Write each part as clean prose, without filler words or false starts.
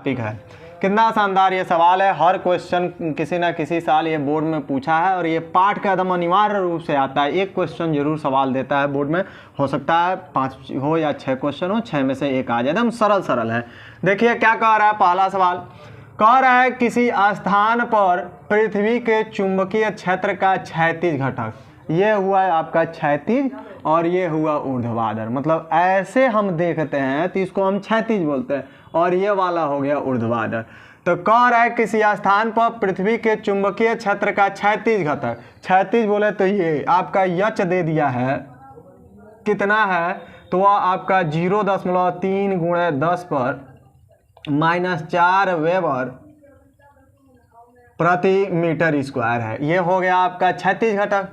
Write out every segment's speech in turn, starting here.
Topic है। कितना शानदार ये सवाल है, हर क्वेश्चन किसी ना किसी साल ये बोर्ड में पूछा है और ये पाठ का एकदम अनिवार्य रूप से आता है। एक क्वेश्चन जरूर सवाल देता है बोर्ड में, हो सकता है 5 हो या 6 क्वेश्चन हो, 6 में से एक आ जाए। एकदम सरल है। देखिए क्या कह रहा है पहला सवाल, कह रहा है किसी स्थान पर पृथ्वी के चुंबकीय क्षेत्र का क्षैतिज घटक, ये हुआ है आपका क्षैतिज और ये हुआ ऊर्ध्वाधर। मतलब ऐसे हम देखते हैं तो इसको हम क्षैतिज बोलते हैं और ये वाला हो गया ऊर्ध्वाधर। तो कह रहा है किसी स्थान पर पृथ्वी के चुंबकीय क्षेत्र का क्षैतिज घटक, क्षैतिज बोले तो ये आपका यच दे दिया है, कितना है तो वह आपका 0.3 × 10 पर -4 वेबर प्रति मीटर स्क्वायर है। ये हो गया आपका क्षैतिज घटक।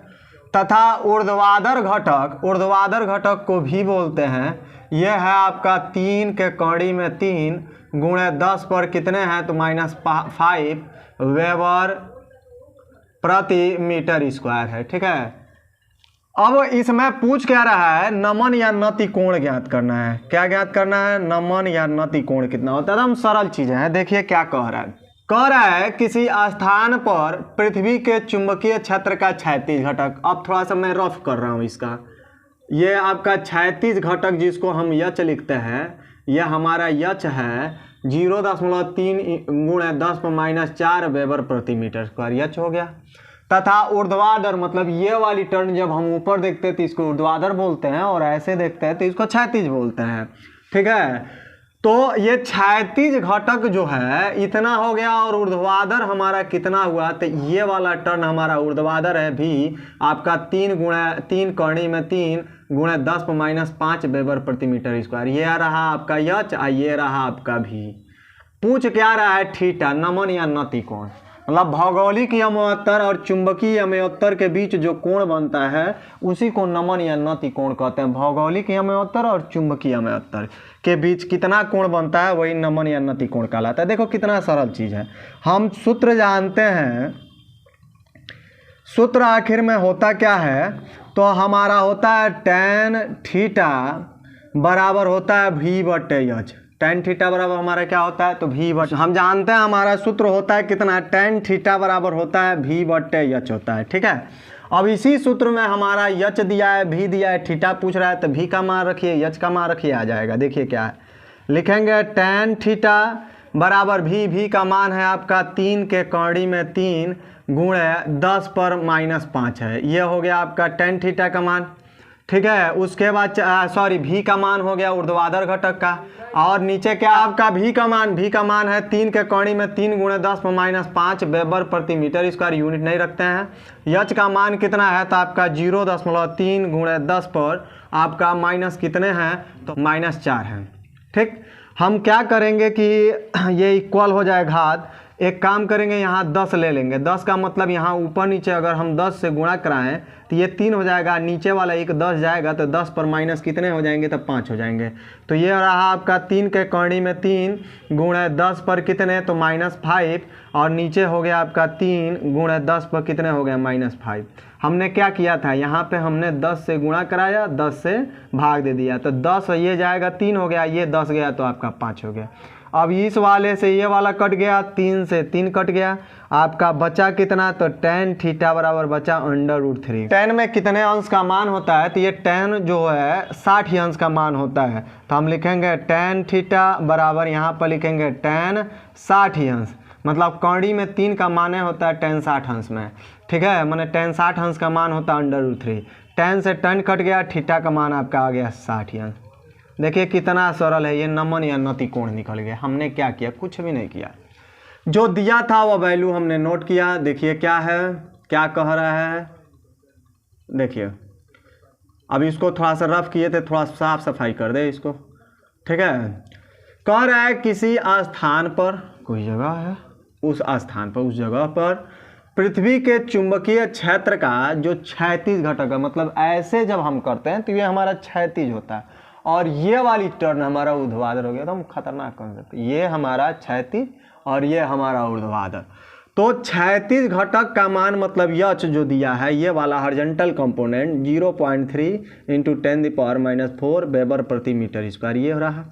तथा ऊर्ध्वाधर घटक को भी बोलते हैं, यह है आपका 3 के कड़ी में 3 × 10 पर कितने हैं तो -5 वेबर प्रति मीटर स्क्वायर है। ठीक है, अब इसमें पूछ क्या रहा है, नमन या नति कोण ज्ञात करना है। क्या ज्ञात करना है, नमन या नति कोण कितना होता है। एकदम सरल चीजें हैं। देखिए क्या कह रहा है किसी स्थान पर पृथ्वी के चुंबकीय क्षेत्र का क्षैतिज घटक। अब थोड़ा सा मैं रफ कर रहा हूँ इसका, ये आपका क्षैतिज घटक जिसको हम यच लिखते हैं, यह हमारा यच है 0.3 × 10 पर -4 वेबर प्रति मीटर स्क्वायर, यच हो गया। तथा ऊर्ध्वाधर मतलब ये वाली टर्न जब हम ऊपर देखते हैं तो इसको ऊर्ध्वाधर बोलते हैं और ऐसे देखते हैं तो इसको क्षैतिज बोलते हैं। ठीक है, तो ये क्षैतिज घटक जो है इतना हो गया और ऊर्ध्वाधर हमारा कितना हुआ, तो ये वाला टर्न हमारा ऊर्ध्वाधर है भी आपका 3 कड़ी में 3 × 10 पर -5 वेबर प्रति मीटर स्क्वायर। ये रहा आपका यच, ये रहा आपका भी। पूछ क्या रहा है, थीटा, नमन या नति कोण। मतलब भौगोलिक यमोत्तर और चुंबकीय यमोत्तर के बीच जो कोण बनता है उसी को नमन या नति कोण कहते हैं। भौगोलिक यमोत्तर और चुंबकीय यमोत्तर के बीच कितना कोण बनता है वही नमन या नति कोण कहलाता है। देखो कितना सरल चीज है, हम सूत्र जानते हैं। सूत्र आखिर में होता क्या है, तो हमारा होता है tan थीटा बराबर होता है v/h। tan थीटा बराबर हमारा क्या होता है तो v/, हम जानते हैं हमारा सूत्र होता है कितना, tan थीटा बराबर होता है v/h होता है। ठीक है, अब इसी सूत्र में हमारा यच दिया है, भी दिया है, थीटा पूछ रहा है तो भी का मान रखिए, यच का मान रखिए, आ जाएगा। देखिए क्या है, लिखेंगे tan थीटा बराबर भी का मान है आपका 3 के कड़ी में 3 × 10 पर -5 है। ये हो गया आपका tan थीटा का मान। ठीक है, उसके बाद भी का मान हो गया ऊर्ध्वाधर घटक का, और नीचे क्या आपका भी का मान है 3 के कड़ी में 3 × 10 पर -5 वेबर प्रति मीटर स्क्वायर, यूनिट नहीं रखते हैं। यच का मान कितना है तो आपका 0.3 × 10 पर आपका माइनस कितने हैं तो -4 है। ठीक, हम क्या करेंगे कि ये इक्वल हो जाए घात, एक काम करेंगे यहाँ 10 ले लेंगे। 10 का मतलब यहाँ ऊपर नीचे अगर हम 10 से गुणा कराएं तो ये 3 हो जाएगा, नीचे वाला एक 10 जाएगा तो 10 पर माइनस कितने हो जाएंगे तो 5 हो जाएंगे। तो ये रहा आपका 3 के कड़ी में 3 × 10 पर कितने तो -5, और नीचे हो गया आपका 3 × 10 पर कितने हो गए -5। हमने क्या किया था, यहाँ पे हमने 10 से गुणा कराया, 10 से भाग दे दिया, तो 10 ये जाएगा 3 हो गया, ये 10 गया तो आपका 5 हो गया। अब इस वाले से ये वाला कट गया, 3 से 3 कट गया, आपका बचा कितना तो tan थीटा बराबर बचा √3। tan में कितने अंश का मान होता है तो ये tan जो है 60 अंश का मान होता है, तो हम लिखेंगे tan थीटा बराबर यहाँ पर लिखेंगे tan 60 अंश, मतलब कड़ी में 3 का मान होता है tan 60 अंश में। ठीक है, मैंने tan 60 अंश का मान होता है √3। tan से tan कट गया, थीटा का मान आपका आ गया 60 अंश। देखिए कितना सरल है, ये नमन या नति कोण निकल गया। हमने क्या किया, कुछ भी नहीं किया, जो दिया था वो वैल्यू हमने नोट किया। देखिए क्या है, क्या कह रहा है, देखिए अब इसको थोड़ा सा रफ किए थे, थोड़ा साफ सफाई कर दे इसको। ठीक है, कह रहा है किसी स्थान पर, कोई जगह है, उस स्थान पर, उस जगह पर पृथ्वी के चुंबकीय क्षेत्र का जो क्षैतिज घटक है, मतलब ऐसे जब हम करते हैं तो ये हमारा क्षैतिज होता है और ये वाली टर्न हमारा ऊर्ध्वाधर हो गया, तो हम खतरनाक कॉन्सेप्ट, ये हमारा क्षैतिज और ये हमारा ऊर्ध्वाधर। तो क्षैतिज घटक का मान मतलब यच जो दिया है, ये वाला हॉरिजॉन्टल कंपोनेंट 0.3 × 10⁻⁴ वेबर प्रति मीटर स्क्वायर, ये हो रहा।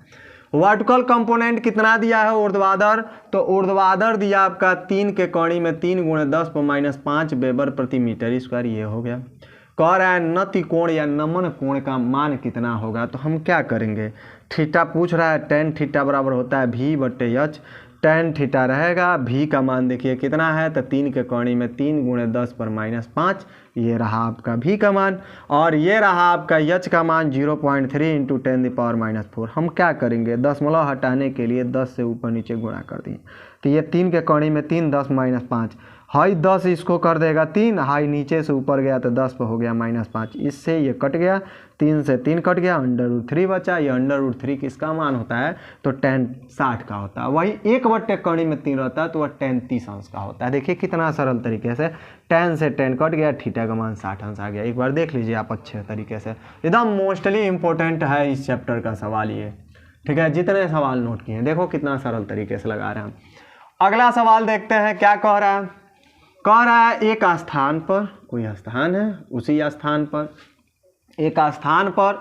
वर्टिकल कंपोनेंट कितना दिया है ऊर्ध्वाधर, तो ऊर्ध्वाधर दिया आपका 3 के कौड़ी में 3 × 10⁻5 वेबर प्रति मीटर स्क्वायर, ये हो गया। कह रहा है नति कोण या नमन कोण का मान कितना होगा, तो हम क्या करेंगे, थीटा पूछ रहा है, टेन थीटा बराबर होता है V/H, टेन थीटा रहेगा, V का मान देखिए कितना है, तो 3 के कौड़ी में 3 × 10⁻5, ये रहा आपका V का मान, और ये रहा आपका H का मान 0.3 × 10⁻⁴। हम क्या करेंगे, दशमलव हटाने के लिए 10 से ऊपर नीचे गुणा कर दिए, तो ये 3 के कौड़ी में 3 10-5, हाई 10 इसको कर देगा 3, हाई नीचे से ऊपर गया तो 10 पर हो गया -5, इससे ये कट गया, 3 से 3 कट गया, √3 बचा। ये √3 किसका मान होता है, तो tan 60 का होता है। वही 1/3 में 3 रहता है तो वह tan 30 अंश का होता है। देखिए कितना सरल तरीके से tan से tan कट गया, थीटा का मान 60 अंश आ गया। एक बार देख लीजिए आप अच्छे तरीके से, एकदम मोस्टली इंपॉर्टेंट है इस चैप्टर का सवाल ये, ठीक है। जितने सवाल नोट किए हैं देखो कितना सरल तरीके से लगा रहे हैं। अगला सवाल देखते हैं क्या कह रहा है। कह रहा है एक स्थान पर, कोई स्थान है, उसी स्थान पर एक स्थान पर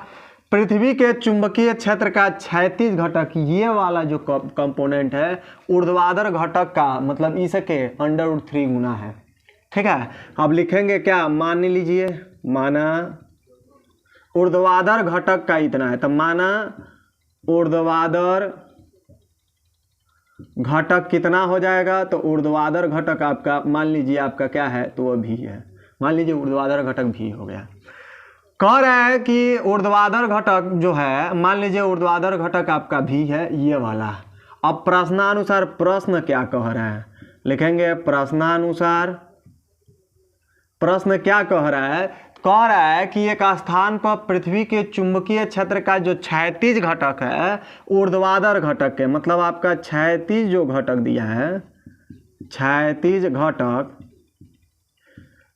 पृथ्वी के चुंबकीय क्षेत्र का क्षैतिज घटक, ये वाला जो कंपोनेंट है ऊर्ध्वाधर घटक का मतलब इसके √3 गुना है, ठीक है। अब लिखेंगे क्या, मान लीजिए, माना ऊर्ध्वाधर घटक का इतना है, तो माना ऊर्ध्वाधर घटक कितना हो जाएगा, तो ऊर्ध्वाधर घटक आपका मान लीजिए आपका क्या है, तो वह भी है, मान लीजिए ऊर्ध्वाधर घटक भी हो गया। कह रहा है कि ऊर्ध्वाधर घटक जो है, मान लीजिए ऊर्ध्वाधर घटक आपका भी है ये वाला। अब प्रश्नानुसार प्रश्न क्या कह रहा है, लिखेंगे प्रश्नानुसार प्रश्न क्या कह रहा है। कह रहा है कि एक स्थान पर पृथ्वी के चुंबकीय क्षेत्र का जो क्षैतिज घटक है ऊर्ध्वाधर घटक के, मतलब आपका क्षैतिज जो घटक दिया है, क्षैतिज घटक,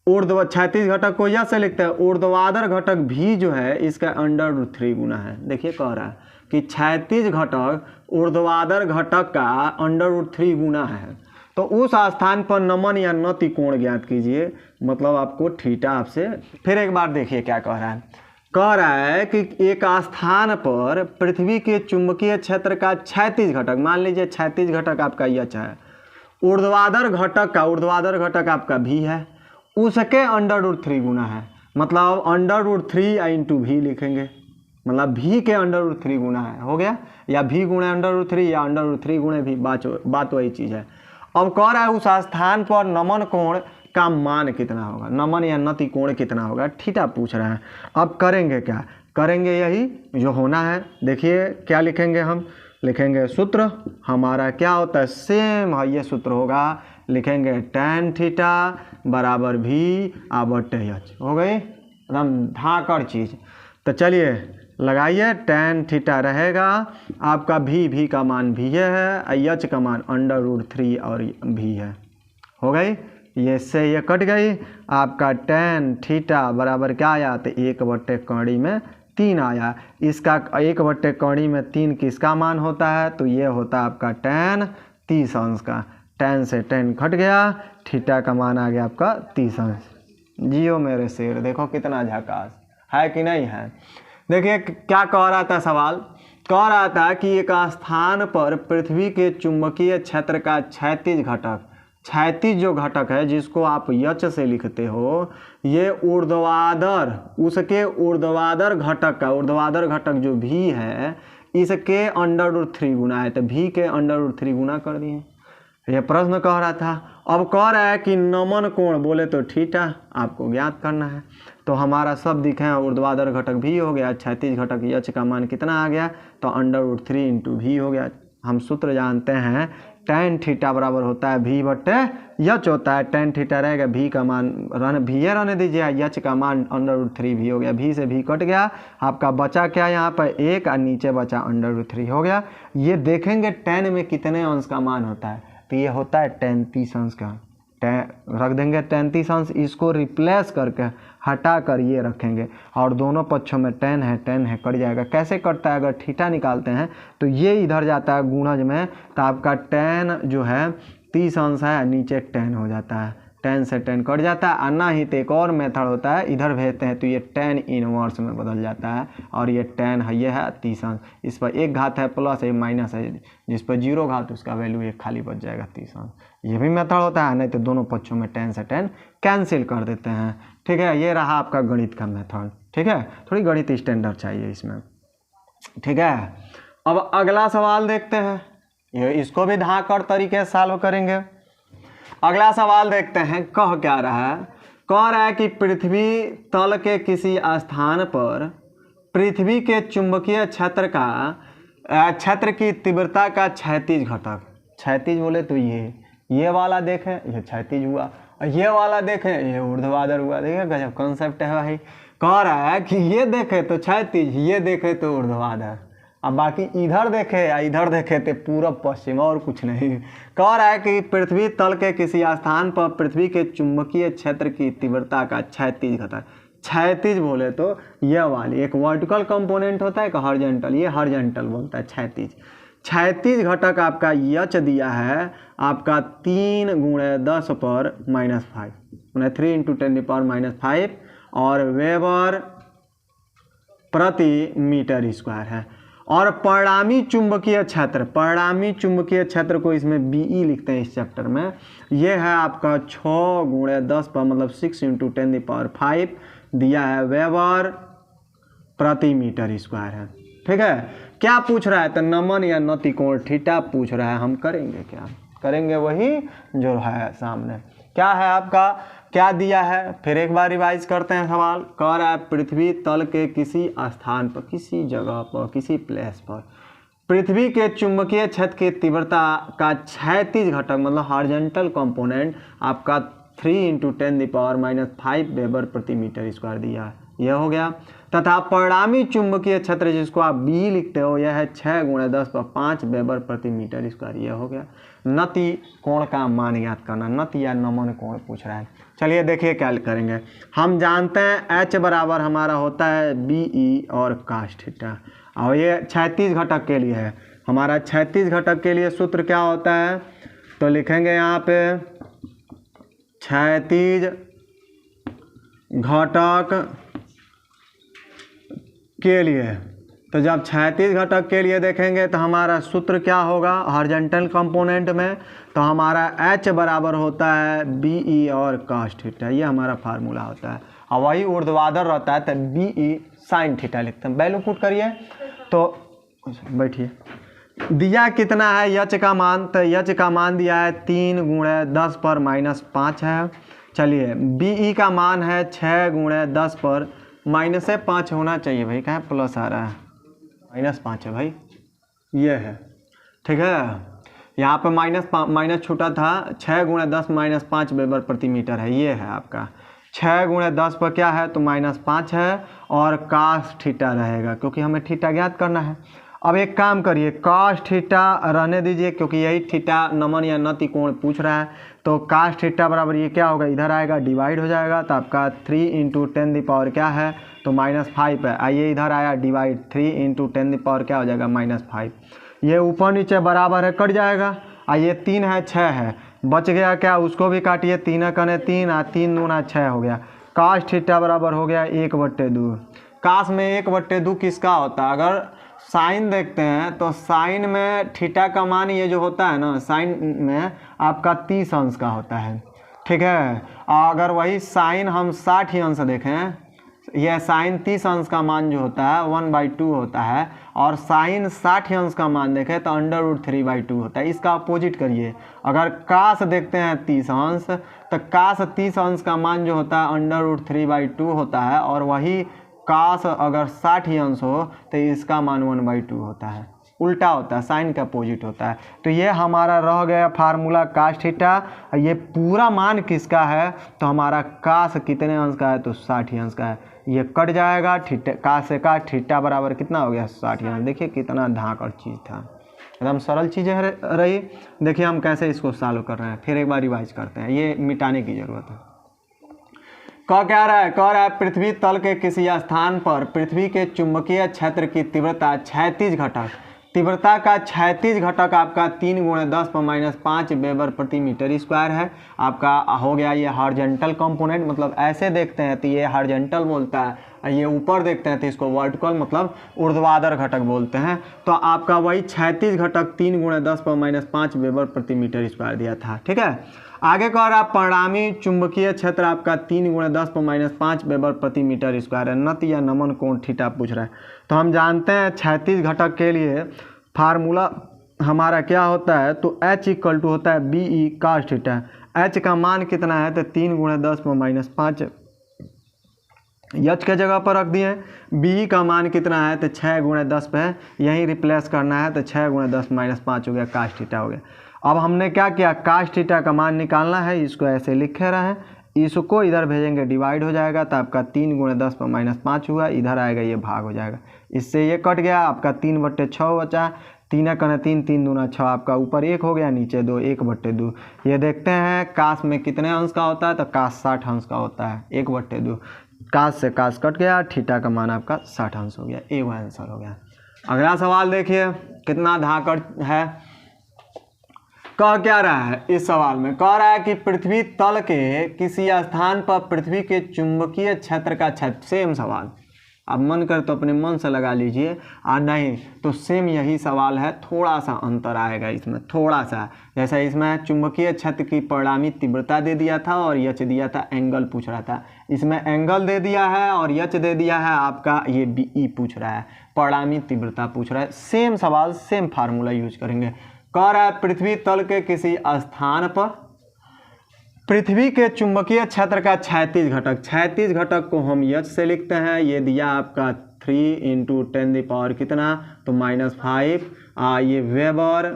क्षैतिज घटक को यह से लिखते हैं ऊर्ध्वाधर घटक भी जो है इसका √3 गुना है। देखिए कह रहा है कि क्षैतिज घटक ऊर्ध्वाधर घटक का √3 गुना है। तो उस स्थान पर नमन या नति कोण ज्ञात कीजिए, मतलब आपको थीटा आपसे। फिर एक बार देखिए क्या कह रहा है। कह रहा है कि एक स्थान पर पृथ्वी के चुंबकीय क्षेत्र का क्षैतिज घटक, मान लीजिए क्षैतिज घटक आपका H है, ऊर्ध्वाधर घटक आपका भी है, उसके √3 गुना है, मतलब √3 × V लिखेंगे, मतलब V के √3 गुना है, हो गया, या V गुणे √3 या √3 गुणे V, बात वही चीज़ है। अब कह रहा है उस स्थान पर नमन कोण का मान कितना होगा, नमन या नति कोण कितना होगा, थीटा पूछ रहा है। अब करेंगे क्या, करेंगे यही जो होना है। देखिए क्या लिखेंगे, हम लिखेंगे सूत्र हमारा क्या होता है, सेम है ये सूत्र होगा, लिखेंगे tan थीटा बराबर V/H, हो गई एकदम धाकड़ चीज़। तो चलिए लगाइए, tan थीटा रहेगा आपका V का मान भी है, H का मान √3 और भी है, हो गई, ये से ये कट गई। आपका tan थीटा बराबर क्या आया, तो 1/3 में 3 आया। इसका 1/3 में 3 किसका मान होता है, तो ये होता है आपका tan 30 अंश का। tan से tan कट गया, थीटा का मान आ गया आपका 30 अंश। जियो मेरे शेर, देखो कितना झकास है कि नहीं है। देखिए क्या कह रहा था सवाल, कह रहा था कि एक स्थान पर पृथ्वी के चुंबकीय क्षेत्र का क्षैतिज घटक, क्षैतिज जो घटक है जिसको आप H से लिखते हो, ये ऊर्ध्वाधर, उसके ऊर्ध्वाधर घटक का, ऊर्ध्वाधर घटक जो V है इसके √3 गुना है, तो V के √3 गुना कर दिए। यह प्रश्न कह रहा था। अब कह रहा है कि नमन कोण बोले तो थीटा आपको ज्ञात करना है। तो हमारा सब दिखे ऊर्ध्वाधर घटक भी हो गया, क्षैतिज घटक H का मान कितना आ गया, तो √3 × V हो गया। हम सूत्र जानते हैं tan थीटा बराबर होता है V/H होता है, tan थीटा रहेगा, V का मान रहने दीजिए, H का मान √3 V हो गया, V से V कट गया, आपका बचा क्या यहाँ पर 1 और नीचे बचा √3 हो गया। ये देखेंगे tan में कितने अंश का मान होता है, तो ये होता है tan 30 अंश का, रख देंगे tan 30 अंश, इसको रिप्लेस करके हटा कर ये रखेंगे और दोनों पक्षों में tan है कट जाएगा। कैसे कटता है, अगर थीटा निकालते हैं तो ये इधर जाता है गुणज में, तो आपका tan जो है 30 अंश है, नीचे tan हो जाता है, tan से tan कट जाता है। ना ही तो एक और मेथड होता है, इधर भेजते हैं तो ये tan इनवर्स में बदल जाता है और ये tan है, ये है 30 अंश, इस पर एक घात है प्लस, ये माइनस है, जिस पर 0 घात उसका वैल्यू एक खाली बच जाएगा 30 अंश। ये भी मेथड होता है। नहीं तो दोनों पक्षों में tan से tan कैंसिल कर देते हैं। ठीक है, ये रहा आपका गणित का मेथड। ठीक है, थोड़ी गणित स्टैंडर्ड चाहिए इसमें। ठीक है, अब अगला सवाल देखते हैं, ये इसको भी धाकर तरीके से सॉल्व करेंगे। अगला सवाल देखते हैं, कह क्या रहा है। कह रहा है कि पृथ्वी तल के किसी स्थान पर पृथ्वी के चुंबकीय क्षेत्र की तीव्रता का क्षैतिज घटक, क्षैतिज बोले तो ये वाला देखें, ये क्षैतिज हुआ, ये वाला देखें, ये ऊर्ध्वाधर हुआ। देखिए गजब कॉन्सेप्ट है भाई। कह रहा है कि ये देखे तो क्षैतिज, ये देखे तो ऊर्ध्वाधर, अब बाकी इधर देखे या इधर देखे तो पूरब पश्चिम, और कुछ नहीं। कह रहा है कि पृथ्वी तल के किसी स्थान पर पृथ्वी के चुंबकीय क्षेत्र की तीव्रता का क्षैतिज घटक, क्षैतिज बोले तो यह वाली, एक वर्टिकल कंपोनेंट होता है, एक हॉरिजॉन्टल, ये हॉरिजॉन्टल बोलता है क्षैतिज। क्षैतिज घटक आपका यच दिया है आपका 3 × 10 पर -5, 3 × 10⁻⁵ और वेबर प्रति मीटर स्क्वायर है। और परिणामी चुंबकीय क्षेत्र, परिणामी चुंबकीय क्षेत्र को इसमें बीई लिखते हैं इस चैप्टर में, ये है आपका 6 × 10 पर मतलब 6 × 10⁵ दिया है, वेबर प्रति मीटर स्क्वायर है। ठीक है, क्या पूछ रहा है तो नमन या नतिकोण थीटा पूछ रहा है। हम करेंगे क्या, करेंगे वही जो है सामने। क्या है आपका, क्या दिया है, फिर एक बार रिवाइज करते हैं सवाल। कह रहा है पृथ्वी तल के किसी स्थान पर, किसी जगह पर, किसी प्लेस पर पृथ्वी के चुंबकीय क्षेत्र की तीव्रता का क्षैतिज घटक मतलब हॉरिजॉन्टल कंपोनेंट आपका 3 × 10⁻⁵ वेबर प्रति मीटर स्क्वायर दिया है, यह हो गया। तथा परिणामी चुंबकीय क्षेत्र जिसको आप बी लिखते हो, यह है 6 × 10 पर 5 वेबर प्रति मीटर स्क्वायर, यह हो गया। नति कोण का मान ज्ञात करना, नति या नमन कोण पूछ रहा है। चलिए देखिए क्या करेंगे। हम जानते हैं एच बराबर हमारा होता है बीई और कास थीटा, और ये क्षैतिज घटक के लिए है। हमारा क्षैतिज घटक के लिए सूत्र क्या होता है, तो लिखेंगे यहाँ पे क्षैतिज घटक के लिए। तो जब क्षैतिज घटक के लिए देखेंगे तो हमारा सूत्र क्या होगा हॉरिजॉन्टल कंपोनेंट में, तो हमारा H बराबर होता है बीई और कास थीटा, ये हमारा फार्मूला होता है। और वही ऊर्ध्वाधर रहता है तो बीई साइन थीटा लिखते हैं। वैल्यू पुट करिए तो बैठिए। दिया कितना है यच का मान, तो यच का मान दिया है 3 × 10 पर -5 है। चलिए बीई का मान है 6 × 10 पर -5 होना चाहिए भाई, कहाँ प्लस आ रहा है, -5 है भाई, ये है। ठीक है, यहाँ पे माइनस छूटा था, 6 × 10 -5 वेबर प्रति मीटर है, ये है आपका। 6 × 10 पर क्या है तो -5 है और कास थीटा रहेगा, क्योंकि हमें थीटा ज्ञात करना है। अब एक काम करिए, कास थीटा रहने दीजिए, क्योंकि यही थीटा नमन या नति कोण पूछ रहा है। तो कास थीटा बराबर ये क्या होगा, इधर आएगा डिवाइड हो जाएगा, तो आपका 3 × 10⁻⁵ क्या है तो -5 है। आइए इधर आया डिवाइड, 3 × 10⁻⁵ क्या हो जाएगा -5। ये ऊपर नीचे बराबर है, कट जाएगा। आइए 3 है 6 है, बच गया क्या, उसको भी काटिए, 3 कने 3 और 3 दूना 6 हो गया। कास थीटा बराबर हो गया 1/2। कास में 1/2 किसका होता है, अगर साइन देखते हैं तो साइन में थीटा का मान ये जो होता है ना, साइन में आपका 30 अंश का होता है। ठीक है, अगर वही साइन हम 60 अंश देखें, यह साइन 30 अंश का मान जो होता है 1/2 होता है, और साइन 60 अंश का मान देखें तो √3/2 होता है। इसका अपोजिट करिए, अगर कास देखते हैं 30 अंश, तो कास 30 अंश का मान जो होता है √3/2 होता है, और वही कास अगर 60 अंश हो तो इसका मान 1/2 होता है, उल्टा होता है, साइन का अपोजिट होता है। तो ये हमारा रह गया फार्मूला कास थीटा। ये पूरा मान किसका है तो हमारा कास कितने अंश का है तो 60 अंश का है, ये कट जाएगा। थीटा कास से का थीटा बराबर कितना हो गया 60 अंश। देखिए कितना धाकड़ चीज़ था, एकदम सरल चीज़ें रही। देखिए हम कैसे इसको सॉल्व कर रहे हैं, फिर एक बार रिवाइज करते हैं, ये मिटाने की ज़रूरत है। कह रहा है पृथ्वी तल के किसी स्थान पर पृथ्वी के चुंबकीय क्षेत्र की तीव्रता क्षैतिज घटक तीव्रता का क्षैतिज घटक आपका 3 × 10⁻5 वेबर प्रति मीटर स्क्वायर है। आपका हो गया ये हॉरिजॉन्टल कंपोनेंट, मतलब ऐसे देखते हैं तो ये हॉरिजॉन्टल बोलता है, ये ऊपर देखते हैं तो इसको वर्टिकल मतलब ऊर्ध्वाधर घटक बोलते हैं। तो आपका वही क्षैतिज घटक 3 × 10⁻5 वेबर प्रति मीटर स्क्वायर दिया था। ठीक है, आगे कह रहा परिणामी चुंबकीय क्षेत्र आपका 3 × 10⁻5 वेबर प्रति मीटर स्क्वायर है। नत या नमन कोण थीटा पूछ रहा है। तो हम जानते हैं क्षैतिज घटक के लिए फार्मूला हमारा क्या होता है, तो H = होता है BE cos थीटा। H का मान कितना है, तो 3 × 10⁻5 H के जगह पर रख दिए। BE का मान कितना है, तो 6 × 10 पे यहीं रिप्लेस करना है, तो 6 × 10⁻5 हो गया, cos थीटा हो गया। अब हमने क्या किया, cos थीटा का मान निकालना है, इसको ऐसे लिखे रहे, इसको इधर भेजेंगे डिवाइड हो जाएगा, तो आपका 3 × 10⁻5 हुआ, इधर आएगा ये भाग हो जाएगा, इससे ये कट गया, आपका 3/6 बचा, 3 × 3 3 दूना 6, आपका ऊपर 1 हो गया, नीचे 2, 1/2। ये देखते हैं कास में कितने अंश का होता है, तो कास 60 अंश का होता है, 1/2। कास से कास कट गया, थीटा का मान आपका 60 अंश हो गया, ए वो आंसर हो गया। अगला सवाल देखिए कितना धाकड़ है, कह क्या रहा है इस सवाल में, कह रहा है कि पृथ्वी तल के किसी स्थान पर पृथ्वी के चुंबकीय क्षेत्र का क्षेत्र, सेम सवाल, अब मन कर तो अपने मन से लगा लीजिए, और नहीं तो सेम यही सवाल है, थोड़ा सा अंतर आएगा इसमें, थोड़ा सा, जैसा इसमें चुंबकीय क्षेत्र की परिणामी तीव्रता दे दिया था और यच दिया था, एंगल पूछ रहा था, इसमें एंगल दे दिया है और यच दे दिया है आपका, ये BE पूछ रहा है, परिणामी तीव्रता पूछ रहा है। सेम सवाल सेम फार्मूला यूज करेंगे। कह रहा है पृथ्वी तल के किसी स्थान पर पृथ्वी के चुंबकीय क्षेत्र का क्षैतिज घटक, क्षैतिज घटक को हम H से लिखते हैं, ये दिया आपका 3 × 10⁻, कितना, तो -5, ये वेबर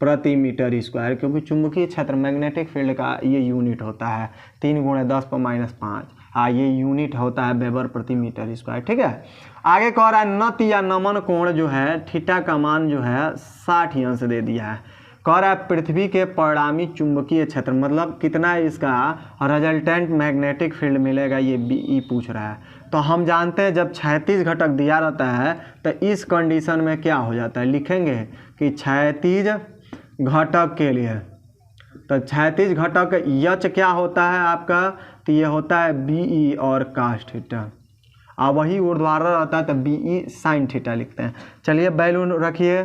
प्रति मीटर स्क्वायर, क्योंकि चुंबकीय क्षेत्र मैग्नेटिक फील्ड का ये यूनिट होता है 3 × 10⁻5, ये यूनिट होता है वेबर प्रति मीटर स्क्वायर। ठीक है, आगे कह रहा है नत या नमन कोण जो है थीटा का मान जो है 60 अंश दे दिया है। कह रहा है पृथ्वी के परिणामी चुंबकीय क्षेत्र, मतलब कितना इसका रिजल्टेंट मैग्नेटिक फील्ड मिलेगा, ये BE पूछ रहा है। तो हम जानते हैं जब क्षैतिज घटक दिया रहता है तो इस कंडीशन में क्या हो जाता है, लिखेंगे कि क्षैतिज घटक के लिए, तो क्षैतिज घटक H क्या होता है आपका, तो ये होता है BE और cos थीटा, और वही ऊर्ध्वाधर रहता है तो BE sin थीटा लिखते हैं। चलिए बैलून रखिए,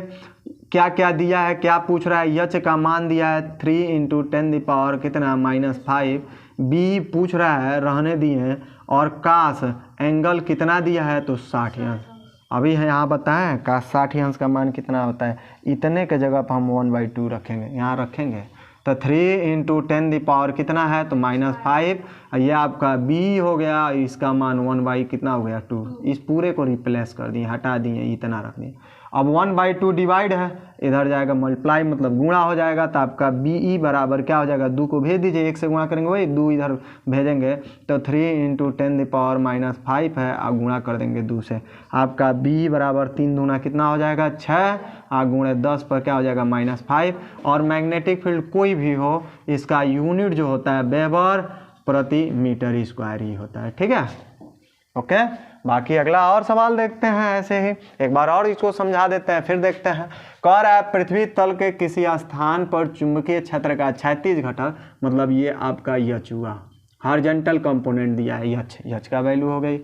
क्या क्या दिया है, क्या पूछ रहा है, H का मान दिया है 3 × 10⁻, कितना, -5, BE पूछ रहा है, रहने दिए, और कास एंगल कितना दिया है, तो 60 अंश। अभी यहाँ बताएं कास 60 अंश का मान कितना होता है, इतने के जगह पर हम 1/2 रखेंगे, यहाँ रखेंगे, तो 3 × 10⁻, कितना है, तो -5, ये आपका BE हो गया, इसका मान 1/ कितना हो गया, 2, इस पूरे को रिप्लेस कर दिए, हटा दिए, इतना रख दिए। अब 1/2 डिवाइड है, इधर जाएगा मल्टीप्लाई, मतलब गुणा हो जाएगा, तो आपका BE बराबर क्या हो जाएगा, 2 को भेज दीजिए, 1 से गुणा करेंगे वही 2 इधर भेजेंगे, तो 3 × 10⁻5 है, और गुणा कर देंगे 2 से, आपका BE बराबर 3 दूना कितना हो जाएगा, 6, गुणे 10 पर क्या हो जाएगा, -5, और मैग्नेटिक फील्ड कोई भी हो इसका यूनिट जो होता है वेबर प्रति मीटर स्क्वायर ही होता है। ठीक है, ओके, बाकी अगला और सवाल देखते हैं, ऐसे ही एक बार और इसको समझा देते हैं, फिर देखते हैं। कह रहा है पृथ्वी तल के किसी स्थान पर चुंबकीय क्षेत्र का क्षैतिज घटक, मतलब ये आपका H हुआ, हॉरिजॉन्टल कंपोनेंट दिया है H का वैल्यू हो गई,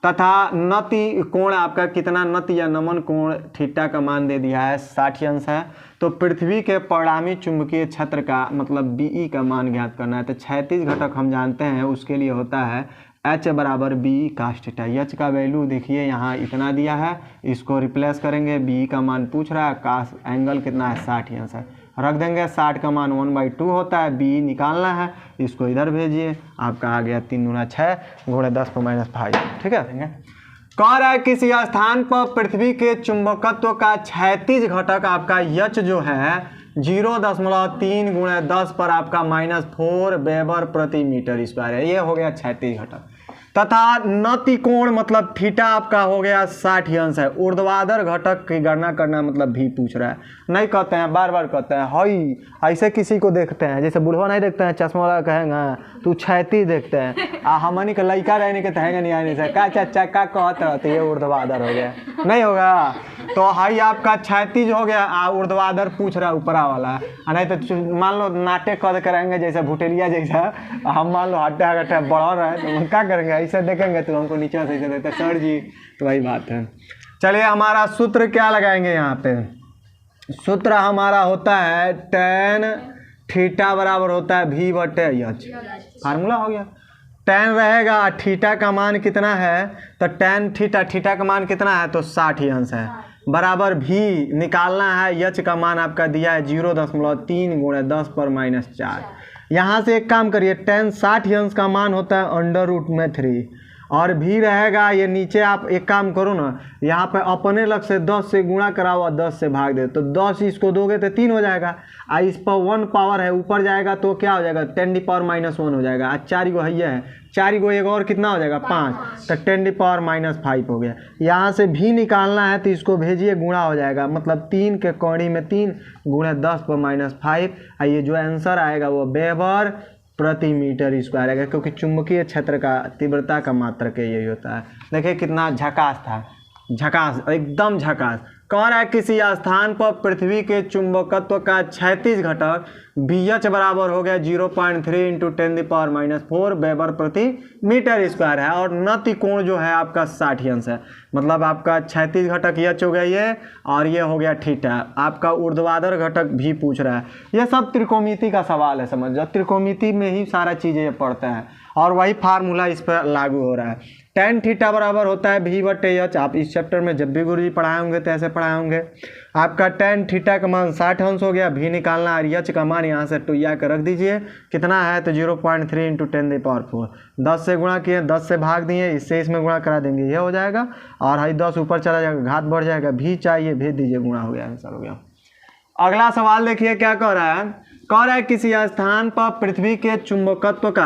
तथा नति कोण आपका कितना, नत या नमन कोण थीटा का मान दे दिया है 60 अंश है। तो पृथ्वी के परिणामी चुंबकीय क्षेत्र का मतलब BE का मान ज्ञात करना है, तो क्षैतिज घटक हम जानते हैं उसके लिए होता है H बराबर BE cos थीटा। H का वैल्यू देखिए यहाँ इतना दिया है, इसको रिप्लेस करेंगे, BE का मान पूछ रहा है, कास एंगल कितना है 60 अंश है, रख देंगे, 60 का मान 1/2 होता है, BE निकालना है, इसको इधर भेजिए, आपका आ गया 3 दूना 6 गुणे 10⁻5। ठीक है, कह रहा है किसी स्थान पर पृथ्वी के चुंबकत्व का क्षैतिज घटक आपका H जो है 0.3 × 10 पर आपका -4 वेबर प्रति मीटर स्क्वायर है, ये हो गया क्षैतिज घटक। तथा नतिकोण मतलब थीटा आपका हो गया 60 अंश है। ऊर्ध्वाधर घटक की गणना करना मतलब भी पूछ रहा है, नहीं कहते हैं, बार बार कहते हैं हई ऐसे किसी को देखते हैं, जैसे बुढ़वा नहीं देखते हैं चश्मा वाला कहेंगे तू क्षैतिज देखते हैं, हमनी के लड़का रहने के कहेंगे नहीं आने से का चाचा का कहते रहते ये ऊर्ध्वाधर हो गया, नहीं होगा। तो हई आपका क्षैतिज हो गया, ऊर्ध्वाधर पूछ रहा है ऊपरा वाला, नहीं तो मान लो नाटे कद करेंगे जैसे भुटेलिया जैसा, हम मान लो हट्टा गट्टा बढ़ रहा है तो हम क्या करेंगे, ऐसे देखेंगे तो हमको नीचे से ऐसे देते सर जी, तो वही बात है। चलिए हमारा सूत्र क्या लगाएंगे यहाँ पे, सूत्र हमारा होता है tan थीटा बराबर होता है v बटे एच, फार्मूला हो गया। tan रहेगा, थीटा का मान कितना है, तो tan थीटा, थीटा का मान कितना है तो 60 अंश है, बराबर v निकालना है, एच का मान आपका दिया है 0.3 गुणे 10 पर -4। यहाँ से एक काम करिए, tan 60 अंश का मान होता है √3 और भी रहेगा, ये नीचे आप एक काम करो ना, यहाँ पे अपने लग से 10 से गुणा कराओ और 10 से भाग दे, तो 10 इसको दोगे तो 3 हो जाएगा, इस पर 1 पावर है ऊपर जाएगा तो क्या हो जाएगा 10⁻⁻1 हो जाएगा, 4 गो है 4 गो एक और कितना हो जाएगा 5, तो 10⁻⁻5 हो गया। यहाँ से भी निकालना है तो इसको भेजिए गुणा हो जाएगा, मतलब 3 के कौड़ी में 3 गुणे 10 पर -5, ये जो आंसर आएगा वो वेबर प्रति मीटर स्क्वायर आएगा, क्योंकि चुंबकीय क्षेत्र का तीव्रता का मात्रक यही होता है। देखिए कितना झकास था, झकास एकदम झकास। कह रहा है किसी स्थान पर पृथ्वी के चुंबकत्व का क्षैतिज घटक BH बराबर हो गया 0.3 × 10⁻⁻4 वेबर प्रति मीटर स्क्वायर है, और नतिकोण जो है आपका 60 अंश है, मतलब आपका क्षैतिज घटक H हो गया ये, और ये हो गया थीटा, आपका ऊर्ध्वाधर घटक भी पूछ रहा है। ये सब त्रिकोणमिति का सवाल है, समझ जाओ, त्रिकोणमिति में ही सारा चीज़ें पढ़ते हैं और वही फार्मूला इस पर लागू हो रहा है। tan थीटा बराबर होता है v बटे एच, आप इस चैप्टर में जब भी गुरुजी पढ़ाए होंगे तो ऐसे पढ़ाए होंगे। आपका tan थीटा का मान 60 अंश हो गया, v निकालना और एच का मान यहाँ से टुया कर रख दीजिए, कितना है तो 0.3 × 10⁻4, 10 से गुणा किए 10 से भाग दिए, इससे इसमें गुणा करा देंगे ये हो जाएगा, और हाई 10 ऊपर चला जाएगा घात बढ़ जाएगा, भी चाहिए भेज दीजिए, गुणा हो गया, आंसर हो गया। अगला सवाल देखिए क्या कह रहा है, कह रहा है किसी स्थान पर पृथ्वी के चुंबकत्व कह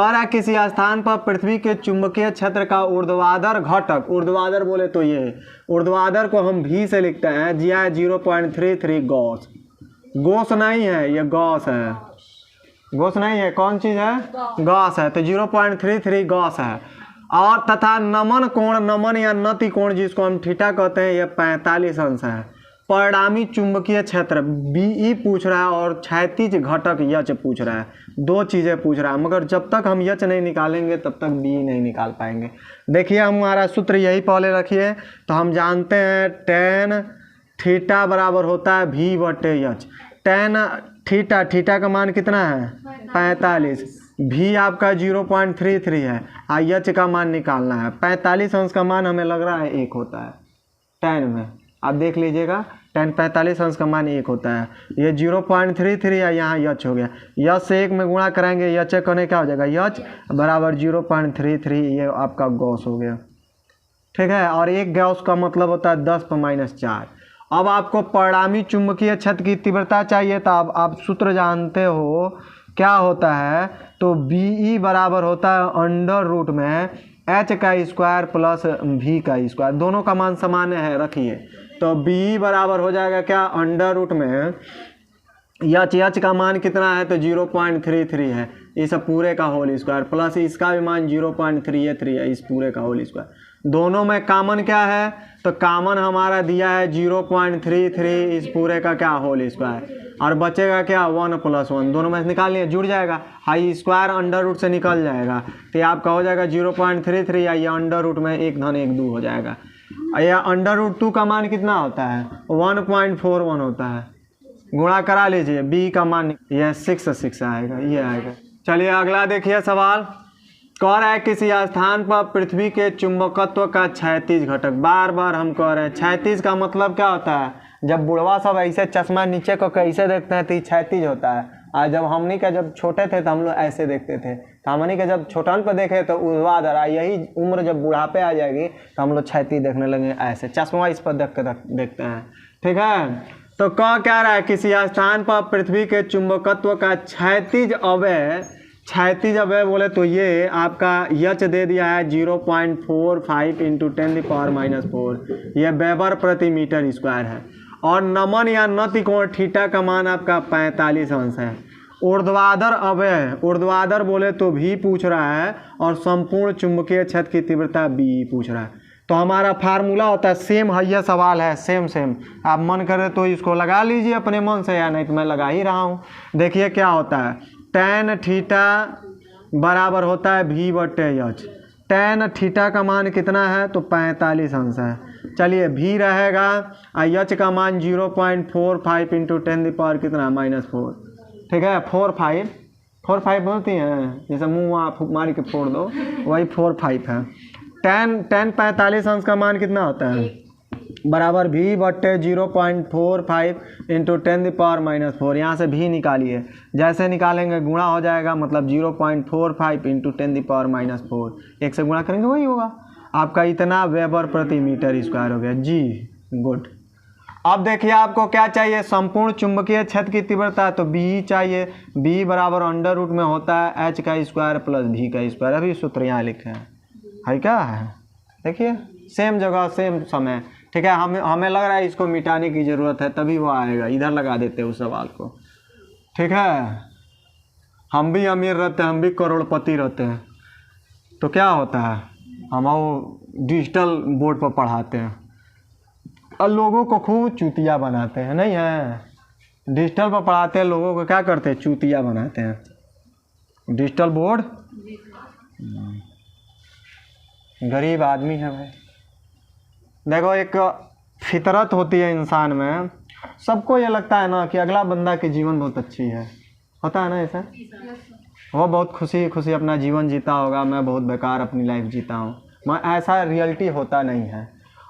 रहा है किसी स्थान पर पृथ्वी के चुंबकीय क्षेत्र का ऊर्ध्वाधर घटक, ऊर्ध्वाधर बोले तो ये ऊर्ध्वाधर को हम भी से लिखते हैं, जिया है 0.33 गॉस, गोस नहीं है ये गॉस है, गोस नहीं है, कौन चीज़ है गॉस है, तो 0.33 गॉस है। और तथा नमन कोण, नमन या नति कोण जिसको हम थीटा कहते हैं, ये 45 अंश है। परिणामी चुंबकीय क्षेत्र BE पूछ रहा है और क्षैतिज घटक एच पूछ रहा है, दो चीज़ें पूछ रहा है, मगर जब तक हम एच नहीं निकालेंगे तब तक BE नहीं निकाल पाएंगे। देखिए हमारा सूत्र यही पहले रखिए, तो हम जानते हैं tan थीटा बराबर होता है v बटे एच, tan थीटा, थीटा का मान कितना है 45, भी आपका 0.33 है, एच का मान निकालना है, 45 अंश का मान हमें लग रहा है 1 होता है, tan में आप देख लीजिएगा, tan 45 अंश का मान 1 होता है, ये 0.33 है, यहाँ एच हो गया, एच से 1 में गुणा कराएंगे, एच करने क्या हो जाएगा एच बराबर 0.33, ये आपका गॉस हो गया, ठीक है। और एक गॉस का मतलब होता है 10 पर -4। अब आपको परिणामी चुंबकीय क्षेत्र की तीव्रता चाहिए, तो अब आप सूत्र जानते हो क्या होता है, तो BE बराबर होता है अंडर रूट में h का स्क्वायर प्लस v का स्क्वायर, दोनों का मान समान है रखिए, तो BE बराबर हो जाएगा क्या अंडर रूट में एच का मान कितना है तो 0.33 है, इस पूरे का होल स्क्वायर प्लस इसका भी मान 0.33 है, इस पूरे का होल स्क्वायर, दोनों में कॉमन क्या है तो कॉमन हमारा दिया है 0.33, इस पूरे का क्या होल स्क्वायर, और बचेगा क्या 1 + 1, दोनों में निकाल लिए जुड़ जाएगा, हाई स्क्वायर अंडर रूट से निकल जाएगा, तो ये आपका हो जाएगा 0.33, या ये अंडर रूट में 1 धन 1 2 हो जाएगा, या अंडर रूट 2 का मान कितना होता है 1.41 होता है, गुणा करा लीजिए, B का मान यह 6 आएगा, ये आएगा। चलिए अगला देखिए सवाल, कह रहा है किसी स्थान पर पृथ्वी के चुंबकत्व का क्षैतिज घटक, बार बार हम कह रहे हैं क्षैतिज का मतलब क्या होता है, जब बुढ़वा सब ऐसे चश्मा नीचे को कैसे देखते हैं तो क्षैतिज होता है, और जब हमनी का जब छोटे थे तो हम लोग ऐसे देखते थे, तो हमनी के जब छोटन पर देखे तो ऊर्ध्वाधर, यही उम्र जब बुढ़ापे आ जाएगी तो हम लोग क्षैतिज देखने लगे ऐसे, चश्मा इस पर देखते हैं, ठीक है। तो कह क्या रहा है, किसी स्थान पर पृथ्वी के चुंबकत्व का क्षैतिज अवयव बोले तो ये आपका यच दे दिया है 0.45 इंटू 10⁻⁴, यह वेबर प्रति मीटर स्क्वायर है। और नमन या नति कोण थीटा का मान आपका 45 अंश है। ऊर्ध्वाधर बोले तो भी पूछ रहा है, और संपूर्ण चुंबकीय क्षेत्र की तीव्रता बी पूछ रहा है। तो हमारा फार्मूला होता है सेम है, यह सवाल है सेम। आप मन करे तो इसको लगा लीजिए अपने मन से, या नहीं तो मैं लगा ही रहा हूँ। देखिए क्या होता है, tan थीटा बराबर होता है v/h। tan थीटा का मान कितना है, तो 45 अंश है। चलिए v रहेगा, h का मान 0.45 इंटू 10⁻⁴, ठीक है। 4-5 बोलती हैं, जैसे मुँह आप मार के फोड़ दो, वही 4-5 है। tan 45 अंश का मान कितना होता है, बराबर v/0.45 इंटू 10⁻⁴। यहाँ से भी निकालिए, जैसे निकालेंगे गुणा हो जाएगा, मतलब 0.45 इंटू 10⁻⁴। एक से गुणा करेंगे वही होगा आपका, इतना वेबर प्रति मीटर स्क्वायर हो गया जी। गुड। अब देखिए आपको क्या चाहिए, संपूर्ण चुंबकीय क्षेत्र की तीव्रता, तो बी चाहिए। बी बराबर अंडर रूट में होता है h का स्क्वायर प्लस v का स्क्वायर। अभी सूत्र यहाँ लिखे हैं, है क्या है, देखिए सेम जगह सेम समय, ठीक है। हमें लग रहा है इसको मिटाने की ज़रूरत है, तभी वो आएगा। इधर लगा देते हैं उस सवाल को, ठीक है। हम भी अमीर रहते हैं, हम भी करोड़पति रहते हैं, तो क्या होता है, हम वो डिजिटल बोर्ड पर पढ़ाते हैं और लोगों को खूब चूतिया बनाते हैं, नहीं है। डिजिटल पर पढ़ाते हैं, लोगों को क्या करते हैं, चूतिया बनाते हैं। डिजिटल बोर्ड गरीब आदमी है भाई। देखो एक फितरत होती है इंसान में, सबको ये लगता है ना कि अगला बंदा की जीवन बहुत अच्छी है, होता है ना ऐसा। वो बहुत खुशी अपना जीवन जीता होगा, मैं बहुत बेकार अपनी लाइफ जीता हूँ। मैं ऐसा रियलिटी होता नहीं है।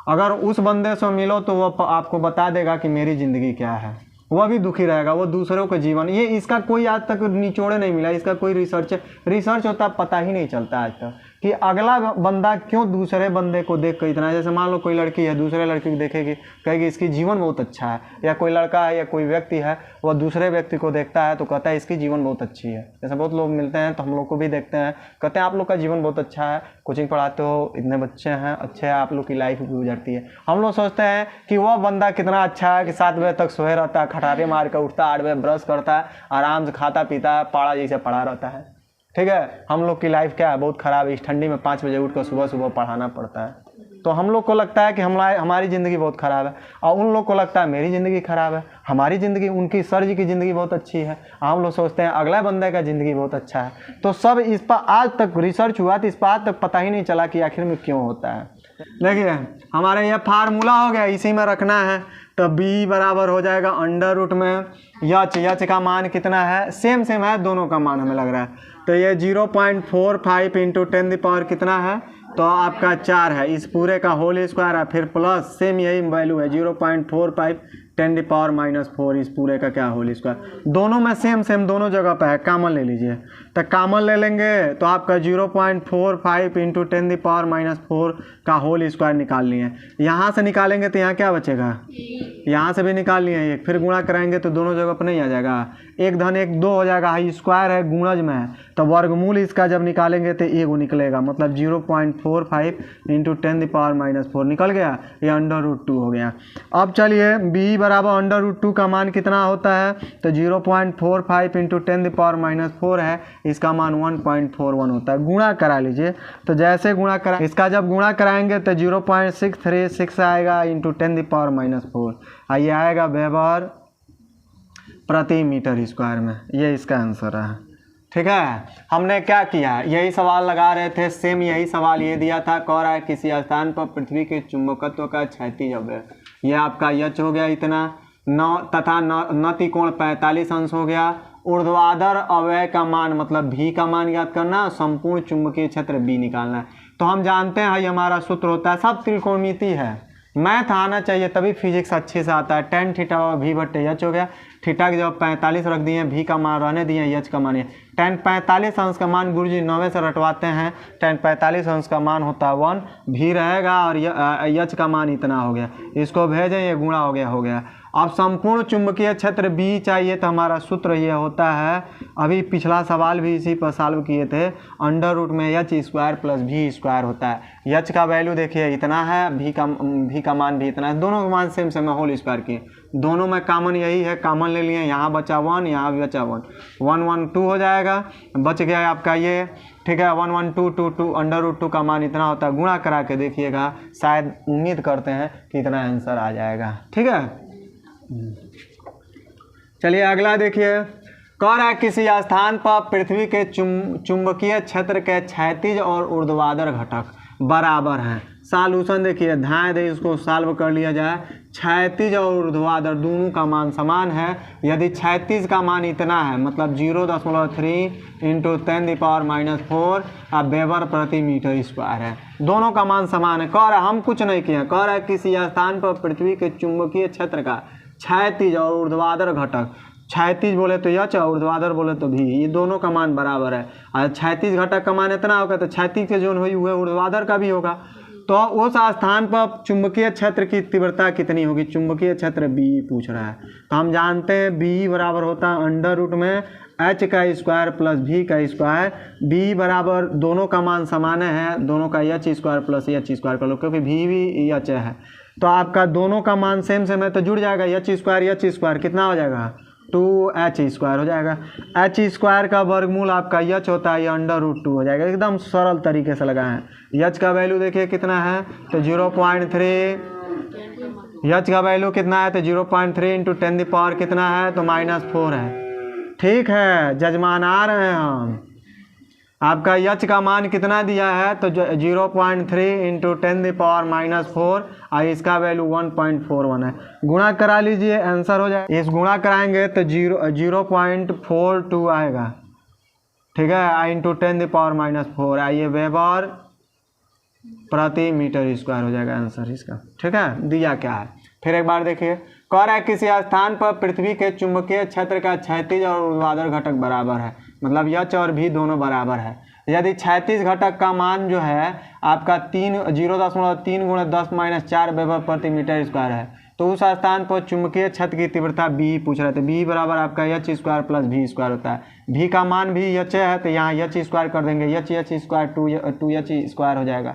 अगर उस बंदे से मिलो तो वो आपको बता देगा कि मेरी ज़िंदगी क्या है, वह भी दुखी रहेगा। वो दूसरों के जीवन, ये इसका कोई आज तक निचोड़े नहीं मिला, इसका कोई रिसर्च होता पता ही नहीं चलता आज तक कि अगला बंदा क्यों दूसरे बंदे को देख कर इतना। जैसे मान लो कोई लड़की है, दूसरे लड़की को देखेगी, कहेगी इसकी जीवन बहुत अच्छा है, या कोई लड़का है या कोई व्यक्ति है, वह दूसरे व्यक्ति को देखता है तो कहता है इसकी जीवन बहुत अच्छी है। जैसे बहुत लोग मिलते हैं तो हम लोग को भी देखते हैं, कहते हैं आप लोग का जीवन बहुत अच्छा है, कोचिंग पढ़ाते हो, इतने बच्चे हैं, अच्छे है, आप लोग की लाइफ भी गुजरती है। हम लोग सोचते हैं कि वह बंदा कितना अच्छा है कि 7 बजे तक सोए रहता है, खटारे मार कर उठता है, 8 बजे ब्रश करता है, आराम से खाता पीता है, पाड़ा जैसे पड़ा रहता है, ठीक है। हम लोग की लाइफ क्या है, बहुत ख़राब है। इस ठंडी में 5 बजे उठकर सुबह पढ़ाना पड़ता है। तो हम लोग को लगता है कि हमारी ज़िंदगी बहुत ख़राब है, और उन लोग को लगता है मेरी ज़िंदगी ख़राब है। हमारी ज़िंदगी, उनकी सर जी की ज़िंदगी बहुत अच्छी है, हम लोग सोचते हैं अगला बंदे का ज़िंदगी बहुत अच्छा है। तो सब इस पर आज तक रिसर्च हुआ तो इस पर आज तक पता ही नहीं चला कि आखिर में क्यों होता है। देखिए हमारे यह फार्मूला हो गया, इसी में रखना है। तो b बराबर हो जाएगा अंडर रूट में यच का मान कितना है, सेम है दोनों का मान हमें लग रहा है। तो ये 0.45 इंटू 10⁻⁴ कितना है, तो आपका 4 है। इस पूरे का होल स्क्वायर है, फिर प्लस सेम यही वैल्यू है 0.45 10⁻⁴, इस पूरे का क्या होल स्क्वायर। दोनों में सेम दोनों जगह पे है, कॉमन ले लीजिए। तो कॉमन ले लेंगे तो आपका 0.45 इंटू 10⁻⁴ का होल स्क्वायर निकाल लिए। यहाँ से निकालेंगे तो यहाँ क्या बचेगा, यहाँ से भी निकाल लिए एक, फिर गुणा कराएंगे तो दोनों जगह पर नहीं आ जाएगा, 1 धन 1 2 हो जाएगा। स्क्वायर है, गुणज में है, तो वर्गमूल इसका जब निकालेंगे तो एगो निकलेगा, मतलब 0.45 इंटू 10⁻⁴ निकल गया, ये अंडर रूट 2 हो गया। अब चलिए b बराबर अंडर रूट 2 का मान कितना होता है, तो 0.45 इंटू 10⁻⁴ है, इसका मान 1.41 होता है। गुणा करा लीजिए, तो जैसे गुणा करा, इसका जब गुणा कराएंगे तो 0.636 आएगा इंटू 10⁻⁴, ये आएगा वेबर प्रति मीटर स्क्वायर में। ये इसका आंसर है, ठीक है। हमने क्या किया, यही सवाल लगा रहे थे, सेम यही सवाल ये दिया था। कह रहा है किसी स्थान पर पृथ्वी के चुंबकत्व का क्षैतिज अवयव, यह आपका यच हो गया इतना, तथा नति कोण 45 अंश हो गया। ऊर्ध्वाधर अवयव का मान मतलब भी का मान याद करना, संपूर्ण चुंबकीय क्षेत्र बी निकालना है। तो हम जानते हैं ये हमारा सूत्र होता है, सब त्रिकोणमिति है, मैथ आना चाहिए तभी फिजिक्स अच्छे से आता है। tan थीटा v/h हो गया, थीटा की जगह 45 रख दिए, भी का मान रहने दिए, एच का मान tan 45 अंश का मान गुरुजी 9 से रटवाते हैं। tan 45 अंश का मान होता है 1, भी रहेगा और यच का मान इतना हो गया, इसको भेजें, ये गुणा हो गया। अब संपूर्ण चुंबकीय क्षेत्र B चाहिए तो हमारा सूत्र ये होता है, अभी पिछला सवाल भी इसी पर सॉल्व किए थे, अंडर रूट में एच स्क्वायर प्लस भी स्क्वायर होता है। एच का वैल्यू देखिए इतना है, भी का मान भी इतना है, दोनों का मान सेम सेम है, होल स्क्वायर किए, दोनों में कॉमन यही है, कॉमन ले लिए, यहाँ बचा 1, यहाँ भी बचा 1, 1 1 2 हो जाएगा, बच गया आपका ये, ठीक है। 1 1 2 2 2 अंडर रूट 2 का मान इतना होता है, गुणा करा के देखिएगा, शायद उम्मीद करते हैं कि इतना आंसर आ जाएगा, ठीक है। चलिए अगला देखिए, कह रहा है किसी स्थान पर पृथ्वी के चुंबकीय क्षेत्र के क्षैतिज और ऊर्ध्वाधर घटक बराबर हैं। सॉल्यूशन देखिए, ध्यान दे, इसको सॉल्व कर लिया जाए। क्षैतिज और ऊर्ध्वाधर दोनों का मान समान है। यदि क्षैतिज का मान इतना है, मतलब 0.3 × 10⁻⁴ वेबर प्रति मीटर स्क्वायर है, दोनों का मान समान है। कह रहा है हम कुछ नहीं किए, कह रहा है किसी स्थान पर पृथ्वी के चुंबकीय क्षेत्र का क्षैतिज और ऊर्ध्वाधर घटक, क्षैतिज बोले तो यच, ऊर्ध्वाधर बोले तो भी, ये दोनों का मान बराबर है। और क्षैतिज घटक का मान इतना होगा तो क्षैतिज के जो हुई हुए ऊर्ध्वाधर का भी होगा। तो उस स्थान पर चुंबकीय क्षेत्र की तीव्रता कितनी होगी, चुंबकीय क्षेत्र B पूछ रहा है। तो हम जानते हैं B बराबर होता है अंडर रूट में h का स्क्वायर प्लस v का स्क्वायर। B बराबर, दोनों का मान समान है, दोनों का h square plus h square कर लो, क्योंकि v भी h है, तो आपका दोनों का मान सेम सेम है तो जुड़ जाएगा, h स्क्वायर कितना हो जाएगा, 2h स्क्वायर हो जाएगा। h स्क्वायर का वर्गमूल आपका h होता है, ये अंडर रूट 2 हो जाएगा। एकदम सरल तरीके से लगाएं। h का वैल्यू देखिए कितना है, तो 0.3, h का वैल्यू कितना है, तो 0.3 × 10⁻⁴ कितना है, तो -4 है। ठीक है, जजमान आ रहे हैं हम। आपका h का मान कितना दिया है, तो 0.3 × 10⁻⁻⁴, और इसका वैल्यू 1.41 है। गुणा करा लीजिए, आंसर हो जाए। इस गुणा कराएंगे तो 0.42 आएगा, ठीक है, × 10⁻⁴, आइए वेबर प्रति मीटर स्क्वायर हो जाएगा आंसर इसका, ठीक है। दिया क्या है फिर एक बार देखिए, कह रहा है किसी स्थान पर पृथ्वी के चुंबकीय क्षेत्र का क्षैतिज और ऊर्ध्वाधर घटक बराबर है, मतलब h और v दोनों बराबर है। यदि क्षैतिज घटक का मान जो है आपका 0.3 × 10⁻⁴ वेबर प्रति मीटर स्क्वायर है, तो उस स्थान पर चुंबकीय क्षेत्र की तीव्रता B पूछ रहे थे। B बराबर आपका h square plus v square होता है। v का मान भी h है, तो यहाँ h स्क्वायर कर देंगे, h स्क्वायर 2h स्क्वायर हो जाएगा।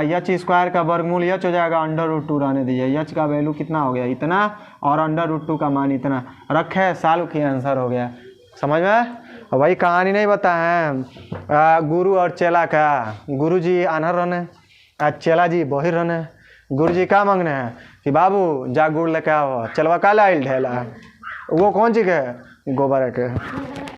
h स्क्वायर का वर्गमूल h हो जाएगा, अंडर रूट 2 रहने दीजिए, h का वैल्यू कितना हो गया, इतना, और अंडर रूट 2 का मान इतना रखे, सॉल्व किया, आंसर हो गया। समझ में? वही कहानी नहीं बताए गुरु और चेला का, गुरु जी आन्हर रहने, चेला जी बहिर रहने। गुरु जी क्या मांगने हैं कि बाबू जा गुड़ लेके आओ, चलवा का लाइल ढेला, वो कौन चीज के, गोबर के।